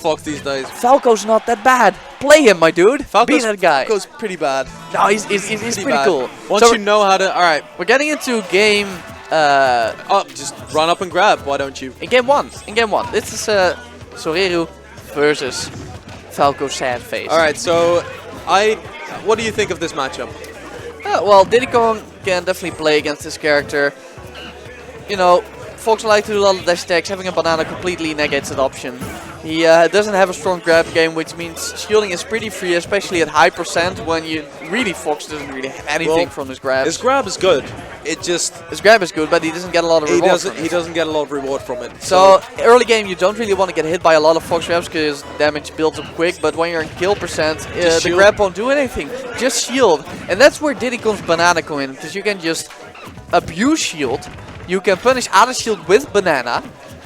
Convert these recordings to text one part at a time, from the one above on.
Fox these days. Falco's not that bad. Play him, my dude. Be that guy. Falco's pretty bad. No, he's pretty cool. Once So you know how to... Alright. we're getting into game... just run up and grab, why don't you? in game one. This is Soreru versus Falco Sad Face. Alright, so... What do you think of this matchup? Well, Diddy Kong can definitely play against this character. You know, Fox like to do a lot of dash attacks. Having a banana completely negates that option. He doesn't have a strong grab game, which means shielding is pretty free, especially at high percent when you Fox doesn't really have anything from his grabs. His grab is good. His grab is good, but he doesn't get a lot of reward from it. He doesn't get a lot of reward from it. So early game, you don't really want to get hit by a lot of Fox grabs because damage builds up quick. But when you're in kill percent, the grab won't do anything. Just shield, and that's where Diddy Kong's banana come in, because you can just abuse shield. You can punish out of shield with banana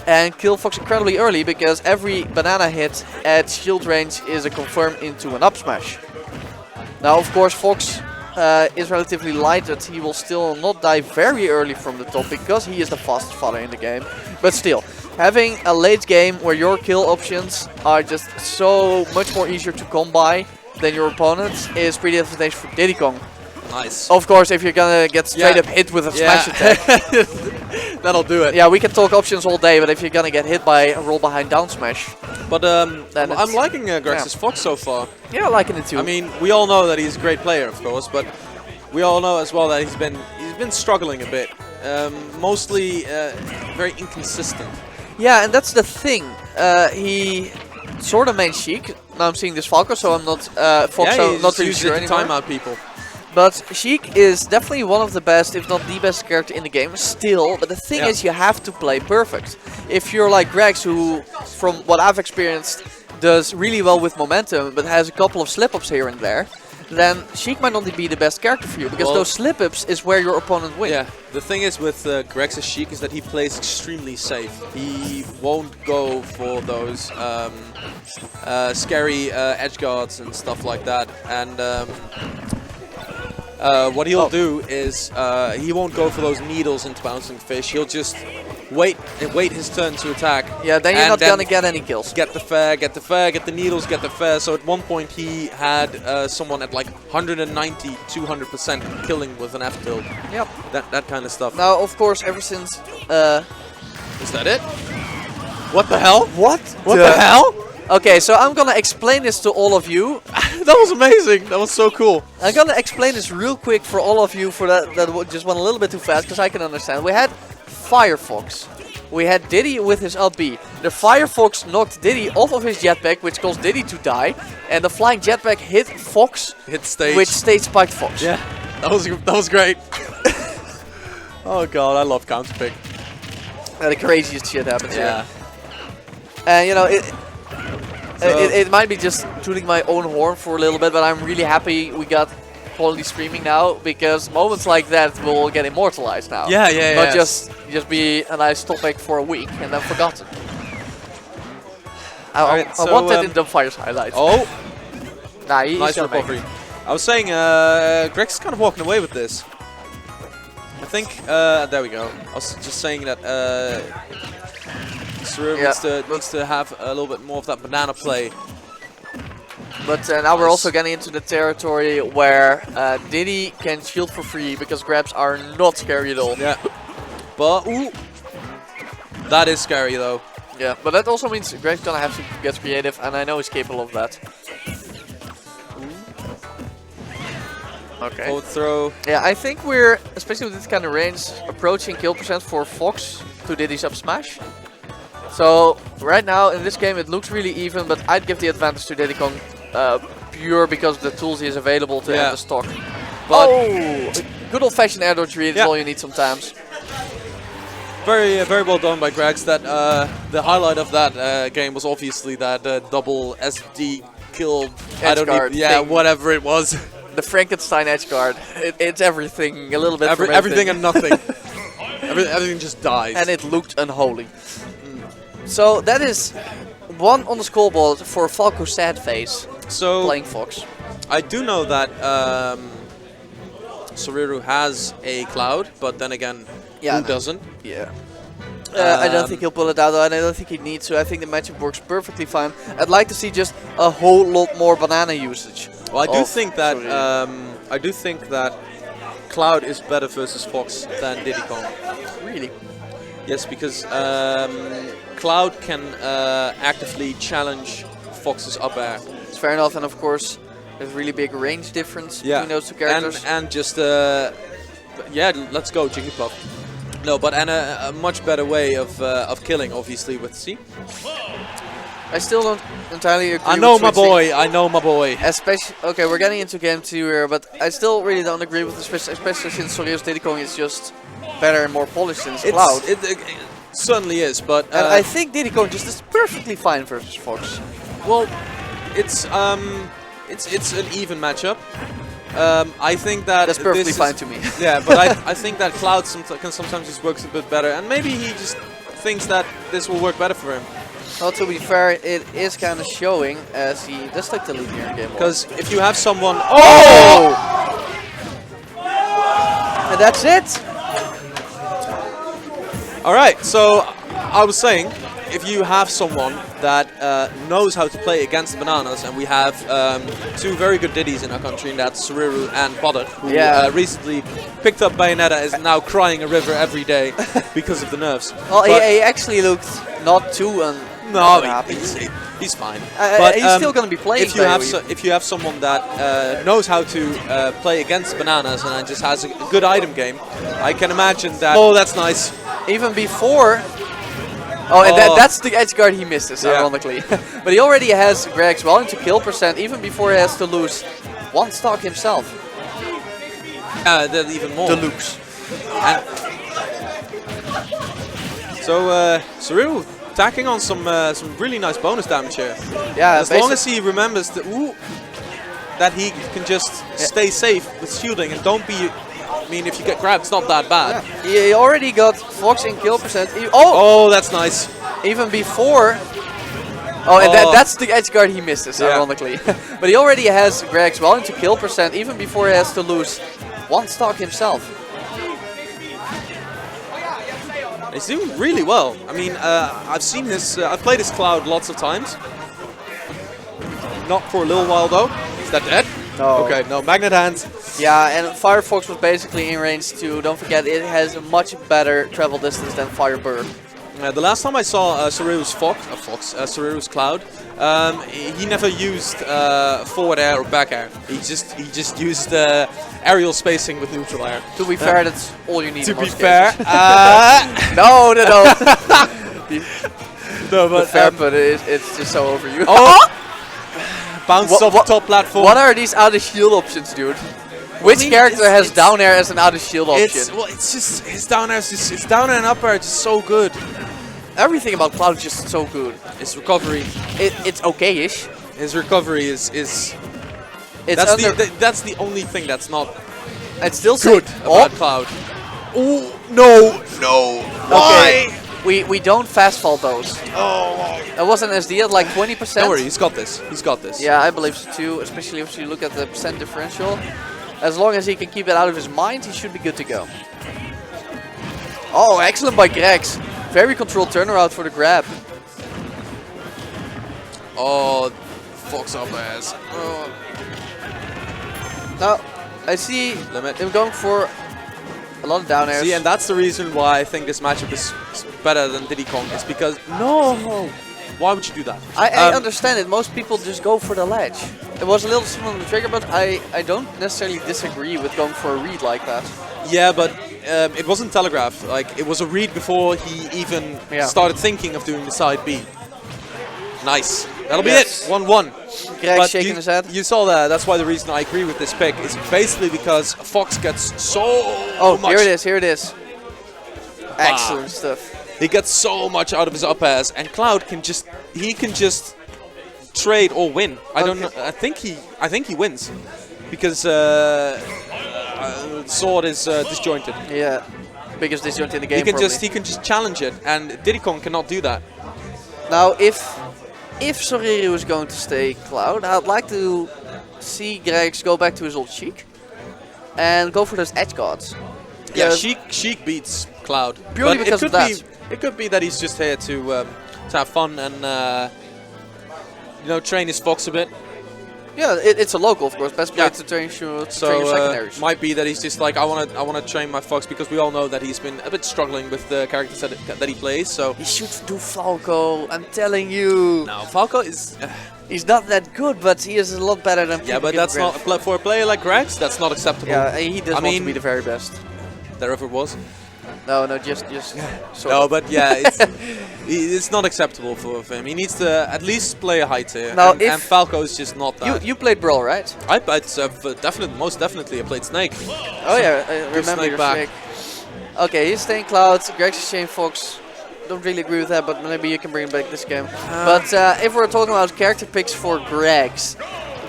and kill Fox incredibly early, because every banana hit at shield range is a confirm into an up smash. Now, of course, Fox is relatively light, but he will still not die very early from the top because he is the fastest fodder in the game. But still, having a late game where your kill options are just so much more easier to come by than your opponents is pretty advantageous for Diddy Kong. Nice. Of course, if you're gonna get straight up hit with a smash attack, that'll do it. Yeah, we can talk options all day, but if you're gonna get hit by a roll behind down smash. But I'm liking Grex's Fox so far. Yeah, liking it too. I mean, we all know that he's a great player, of course, but we all know as well that he's been struggling a bit. Mostly very inconsistent. Yeah, and that's the thing. He sort of main Sheik. Now I'm seeing this Falco, so I'm not Fox. So not really sure anymore. Timeout people. But Sheik is definitely one of the best, if not the best character in the game still. But the thing is, you have to play perfect. If you're like Grex, who, from what I've experienced, does really well with momentum, but has a couple of slip-ups here and there, then Sheik might not be the best character for you, because those slip-ups is where your opponent wins. Yeah, the thing is with Grex's Sheik is that he plays extremely safe. He won't go for those scary edge guards and stuff like that. And what he'll do is he won't go for those needles into bouncing fish. He'll just wait his turn to attack. Yeah, then you're not gonna get any kills. Get the fair, get the needles, get the fair. So at one point he had someone at like 190, 200% killing with an F tilt. Yep. That kind of stuff. Now, of course, ever since... Is that it? What the hell? What the hell? Okay, so I'm gonna explain this to all of you. That was amazing. That was so cool. I'm gonna explain this real quick for all of you for that just went a little bit too fast, because I can understand. We had Firefox. We had Diddy with his up B. The Firefox knocked Diddy off of his jetpack, which caused Diddy to die. And the flying jetpack hit Fox, stage. which stage spiked Fox. Yeah, that was great. Oh god, I love Counterpick. The craziest shit happens here. Yeah. And you know, it might be just tooting my own horn for a little bit, but I'm really happy we got quality streaming now, because moments like that will get immortalized now. Yeah. Not just be a nice topic for a week and then forgotten. I want that in Dumbfire's highlights. Oh! Nah, he's nice recovery. I was saying, Greg's kind of walking away with this. I think, there we go. I was just saying that Soreru needs to have a little bit more of that banana play. But now we're also getting into the territory where Diddy can shield for free, because grabs are not scary at all. Yeah. But, ooh. That is scary though. Yeah, but that also means Greg's gonna have to get creative, and I know he's capable of that. Okay. Forward throw. Yeah, I think we're, especially with this kind of range, approaching kill percent for Fox to Diddy's up smash. So right now in this game it looks really even, but I'd give the advantage to Diddy Kong pure because of the tools he has available to end the stock. But good old-fashioned air dodge read is all you need sometimes. Very well done by Gregs. That the highlight of that game was obviously that double SD kill. Whatever it was. The Frankenstein edge guard. It's everything, a little bit. Everything and nothing. everything just dies. And it looked unholy. So that is one on the scoreboard for Falco Sad Face. So playing Fox. I do know that Soreru has a cloud, but then again, who doesn't? Yeah. I don't think he'll pull it out, and I don't think he needs to. I think the matchup works perfectly fine. I'd like to see just a whole lot more banana usage. Well, I do think that Cloud is better versus Fox than Diddy Kong. Really? Yes, because Cloud can actively challenge Fox's up air. It's fair enough, and of course, there's really big range difference between those two characters. And just yeah, let's go Jigglypuff. No, but and a much better way of killing, obviously, with C. I still don't entirely agree. I know with my switching. boy. I know my boy. Especially, okay, we're getting into game 2 here, but I still really don't agree with the switch, especially since Soreru's Diddy Kong is just better and more polished than Cloud. It certainly is, but and I think Diddy Kong just is perfectly fine versus Fox. Well, it's an even matchup. I think that's perfectly fine to me. Yeah, but I think that Cloud can sometimes just works a bit better, and maybe he just thinks that this will work better for him. Well, to be fair, it is kind of showing as he does take the lead here in game 1. Because if you have someone, and that's it. All right, so I was saying, if you have someone that knows how to play against bananas, and we have 2 very good Diddies in our country, and that's Soreru and Butter, who recently picked up Bayonetta, is now crying a river every day because of the nerfs. Well, he actually looked not too happy. He's fine. But he's still going to be playing. If you have someone that knows how to play against bananas and just has a good item game, I can imagine that. Oh, that's nice. Even before. Oh, and that's the edge guard he misses, ironically. But he already has Greg's well into kill percent, even before he has to lose 1 stock himself. Even more. Deluxe. So, Soreru tacking on some really nice bonus damage here. Yeah, as long as he remembers that he can just stay safe with shielding and don't be. I mean, if you get grabbed, it's not that bad. Yeah. He already got Fox in kill percent. Oh, that's nice. Even before. Oh, and that's the edge guard he misses, ironically. But he already has Greg's well into kill percent, even before he has to lose 1 stock himself. He's doing really well. I mean, I've seen this. I've played this Cloud lots of times. Not for a little while though. Is that dead? No. Okay, no. Magnet hands. Yeah, and Firefox was basically in range too. Don't forget, it has a much better travel distance than Firebird. The last time I saw Soreru's Cloud, he never used forward air or back air. He just used aerial spacing with neutral air. To be fair, that's all you need. To be fair, no. No, but fair, but it's just so over you. Oh! Bounce off the top platform. What are these out of shield options, dude? Which character has down air as an out of shield option? It's just his down air. His down air and up air is just so good. Everything about Cloud is just so good. His recovery. It's okay-ish. His recovery is. That's the only thing that's not. It's still good about Cloud. Oh no! Why? Okay. We don't fast fall those. Oh. That was an SD at like 20%. Don't worry, he's got this. Yeah, I believe so too, especially if you look at the percent differential. As long as he can keep it out of his mind, he should be good to go. Oh, excellent by Grex. Very controlled turnaround for the grab. Oh, Fox up ass. Oh. Now, I see him going for a lot of down airs. See, and that's the reason why I think this matchup is better than Diddy Kong. It's because no, why would you do that? I understand it. Most people just go for the ledge. It was a little small on the trigger, but I don't necessarily disagree with going for a read like that. Yeah, but it wasn't telegraphed. Like it was a read before he even started thinking of doing the side B. Nice. That'll be it. 1-1. Greg shaking his head. You saw that. That's why the reason I agree with this pick is basically because Fox gets so much. Here it is. Excellent stuff. He gets so much out of his up airs, and Cloud can just trade or win. I don't know. I think he wins because Sword is disjointed. Yeah, biggest disjoint in the game. He can just challenge it, and Diddy Kong cannot do that. Now, if Soreru is going to stay Cloud, I'd like to see Gregs go back to his old Sheik and go for those edge guards. Yeah, Sheik beats Cloud. Purely because of that. It could be that he's just here to have fun and you know, train his Fox a bit. Yeah, it's a local, of course. Best place to train your secondaries. Might be that he's just like, I wanna train my Fox, because we all know that he's been a bit struggling with the characters that he plays. So he should do Falco. I'm telling you. No, Falco is. He's not that good, but he is a lot better than. Yeah, but that's not for a player like Grex. That's not acceptable. Yeah, he does want to be the very best. There ever was. No, just. No, but yeah, it's not acceptable for him. He needs to at least play a high tier. Now, and Falco is just not that. You played Brawl, right? I played most definitely. I played Snake. Oh yeah, I remember your Snake. Okay, he's staying Cloud. Greg's Shane Fox. Don't really agree with that, but maybe you can bring back this game. But if we're talking about character picks for Gregs,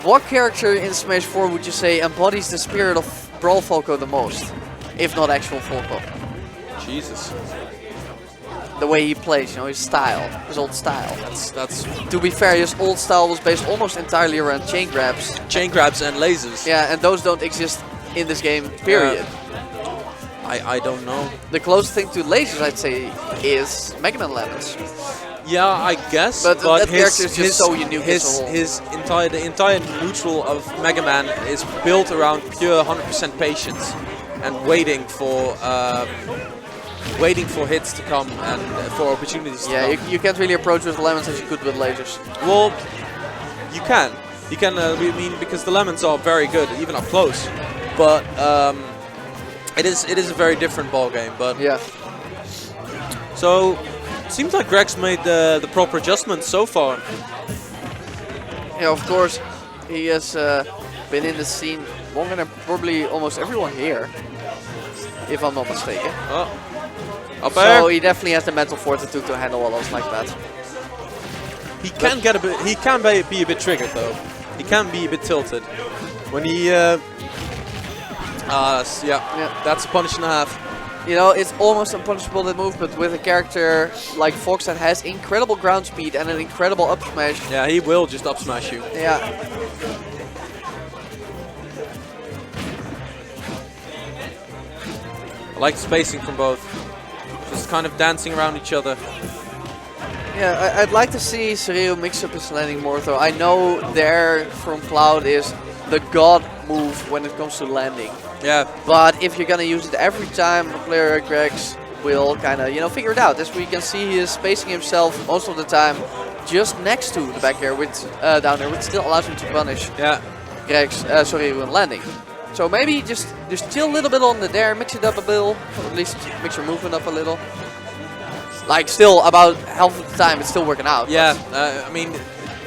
what character in Smash 4 would you say embodies the spirit of Brawl Falco the most, if not actual Falco? Jesus. The way he plays, you know, his style, his old style. That's. To be fair, his old style was based almost entirely around chain grabs. Chain grabs and lasers. Yeah, and those don't exist in this game, period. I don't know. The closest thing to lasers, I'd say, is Mega Man Lemons. Yeah, I guess. But that character is just so unique. The entire neutral of Mega Man is built around pure 100% patience and waiting for hits to come and for opportunities to come. Yeah, you can't really approach with lemons as you could with lasers. Well, you can. You can. I mean, because the lemons are very good, even up close. But it is a very different ball game. But yeah. So it seems like Greg's made the proper adjustments so far. Yeah, of course, he has been in the scene longer than probably almost everyone here, if I'm not mistaken. Oh. Up there. So he definitely has the mental fortitude to handle all like that. He can get a bit. He can be a bit triggered though. He can be a bit tilted when he. Yeah, that's a punish and a half. You know, it's almost unpunishable that move, but with a character like Fox that has incredible ground speed and an incredible up smash. Yeah, he will just up smash you. Yeah. I like the spacing from both. Just kind of dancing around each other. Yeah, I'd like to see Soreru mix up his landing more though. I know there from Cloud is the god move when it comes to landing. Yeah. But if you're gonna use it every time, a player like Gregs will kind of, you know, figure it out. As we can see, he is spacing himself most of the time just next to the back air, which down there, which still allows him to punish Gregs, Soreru in landing. So maybe just chill a little bit on the dare, mix it up a little, or at least mix your movement up a little. Like still about half of the time it's still working out. Yeah, I mean,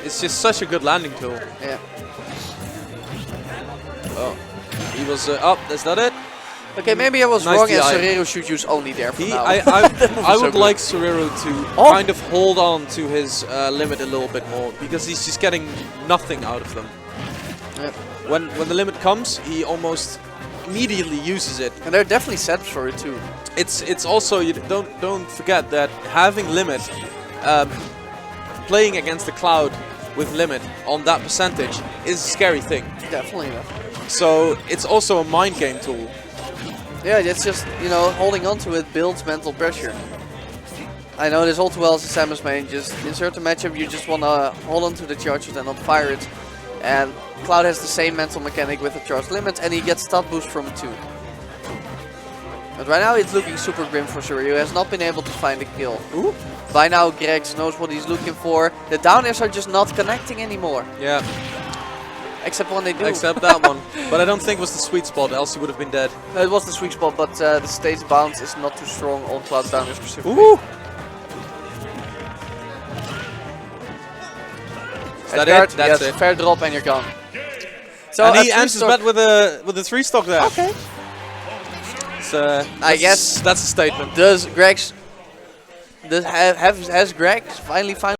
it's just such a good landing tool. Yeah. Oh, he was up. Is that it? Okay, maybe I was wrong and Soreru should use only dare for now. I would like Soreru to kind of hold on to his limit a little bit more, because he's just getting nothing out of them. Yeah. When the limit comes, he almost immediately uses it. And there are definitely setups for it too. It's also, you don't forget that having limit, playing against the Cloud with limit on that percentage is a scary thing. Definitely. Yeah. So it's also a mind game tool. Yeah, it's just, you know, holding on to it builds mental pressure. I know this all too well as a Samus main. Just insert a matchup, you just want to hold on to the charges and not fire it. And Cloud has the same mental mechanic with the charge limit, and he gets stat boost from it too. But right now it's looking super grim for Soreru. He has not been able to find a kill. Ooh. By now Gregs knows what he's looking for. The down airs are just not connecting anymore. Yeah. Except when they do. Except that one. But I don't think it was the sweet spot, else he would have been dead. No, it was the sweet spot, but the stage bounce is not too strong on Cloud's down air specifically. Ooh. Is that it? That's it. Fair drop and you're gone. So and he answers back with a 3-stock there. Okay. I guess that's a statement. Does Gregs has Gregs finally found